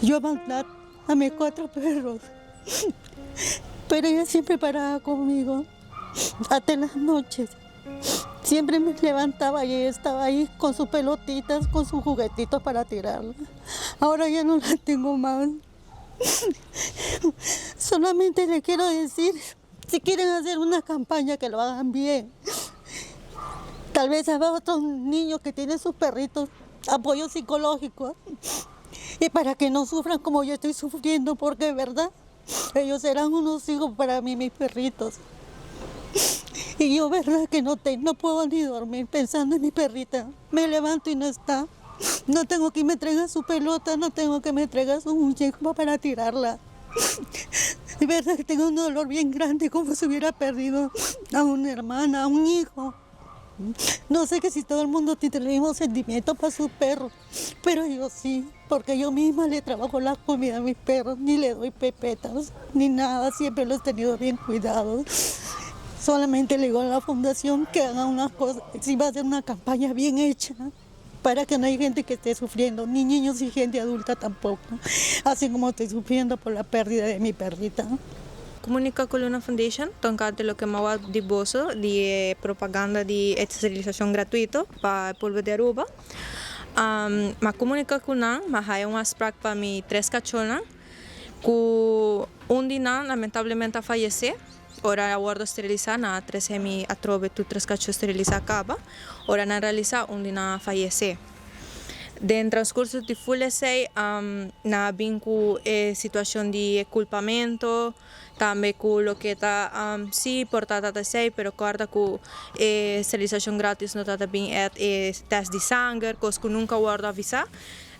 Yo maltrato a mis 4 perros, pero ella siempre paraba conmigo, hasta en las noches. Siempre me levantaba y ella estaba ahí con sus pelotitas, con sus juguetitos para tirarla. Ahora ya no la tengo más. Solamente le quiero decir, si quieren hacer una campaña, que lo hagan bien. Tal vez habrá otros niños que tienen sus perritos, apoyo psicológico. Y para que no sufran como yo estoy sufriendo, porque de verdad, ellos serán unos hijos para mí, mis perritos. Y yo, verdad que no puedo ni dormir pensando en mi perrita. Me levanto y no está. No tengo que me traiga su pelota, no tengo que me traiga su muñeco para tirarla. De verdad que tengo un dolor bien grande, como si hubiera perdido a una hermana, a un hijo. No sé que si todo el mundo tiene el mismo sentimiento para sus perros, pero yo sí, porque yo misma le trabajo la comida a mis perros, ni le doy pepetas, ni nada, siempre los he tenido bien cuidados. Solamente le digo a la fundación que haga unas cosas, si va a hacer una campaña bien hecha, para que no haya gente que esté sufriendo, ni niños y gente adulta tampoco, así como estoy sufriendo por la pérdida de mi perrita. Comunica Coluna Foundation, tocante lo que mawa di boso di propaganda di esterilização gratuito para o povo de Aruba. Ma comunica com nang, ma haya um aspect para mi 3 cachorros, que dinan lamentavelmente fallecer. Ora aguardo esterilizar na 13 mi atrove tu 3 cachorros esterilizar acaba. Ora na realizar dina fallecer. Den transcurso de fulecei na vinku situação de culpamento, também com lo que está sim portada de sei, pero corda com esterilização grátis não está bem teste de sangue, coisa que nunca guardo avisar,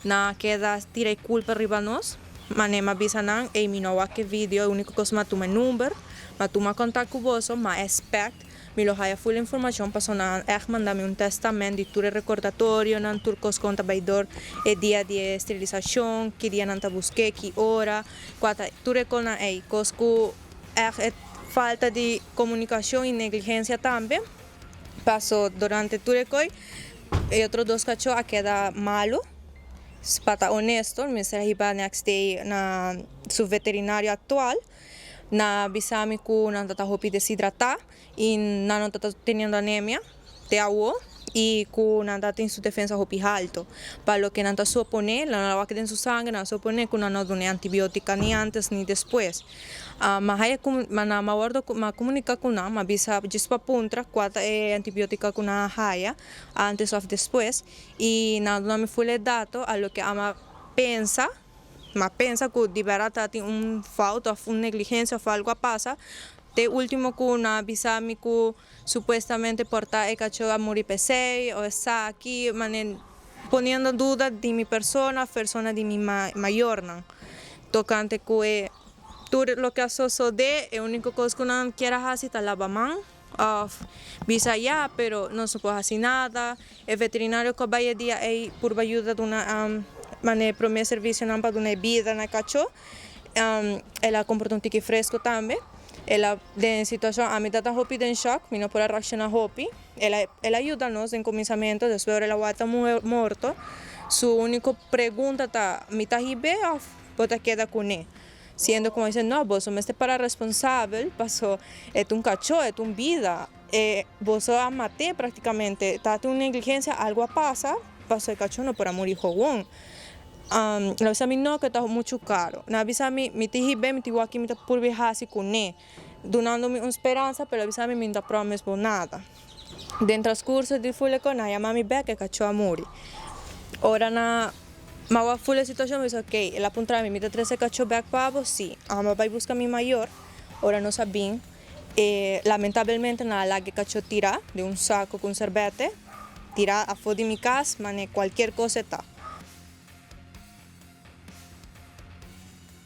na queda tirei culpa riba nós, mas nem me avisa não, e me não há que vídeo, a única coisa que toma número, mas toma contato com você, mas expect. Me lo haya full informação para sonar mandar-me testamento de tudo recordatório, não turcos conta baidor dia de esterilização, que dia não te busquei, que hora, quando tudo com aí, cosco falta de comunicação e negligência também. Passou durante tudo coi, e outros 2 cachorros queda malo. Para honesto, me serve para next day na su veterinário atual. Na bisami ku não está hopi desidratar e não está tendo anemia de agua e ku não está tendo sua defesa hopi alto para lo que não está supone não vai ter sua sangue não supone que não dá antibiótica nem antes nem depois mas aí na mawardo ma comunica com não ma bisa dispa puntra quanta é antibiótica com na haya antes ou depois e não me foi dado a lo que ama pensa. Mas pensa que de verdade tem falta, negligência ou algo passa. De último que na avisame que supostamente portar o cachorro a morir pesei ou está aqui, mas ponendo dúvida de minha persona de minha maior não. Tocante que tudo o que sucede, a única coisa que não quer fazer é lavar a mão. Visa ya, pero não se pode fazer nada. O veterinário que vai dia é por ajuda de uma mane promete serviço não para uma vida na cachorro, ela comporta tique fresco também, ela de situação a mim tá hopi em choque, me não pode reaccionar hopi, ela ajuda nós em começamento, depois ela vai estar morto, sua única pergunta tá me tá hibe ou pode quedar com ele, sendo como dizem não, você me está para responsável, passou é cachorro, é vida, você a matar praticamente, tá tem negligência, algo passa, passou o cachorro não para morrer jogão. Na bisa mi no que está muito caro. Na bisa mi tihi bem mi tiwa aqui mi tá por viajar com né, donando-me uma esperança, pela bisa mi não promes por nada. Dentro transcurso de fule com a mami be que cachorro morre. Ora na mawa fule situação me ok, ela apontar mi tá 13 cachorro back pavo, sim. Ama vai buscar mi maior. Ora não sabem. Lamentavelmente na la que cachorro tira de saco com sorvete, tira a fora de mi casa, mas qualquer coisa tá.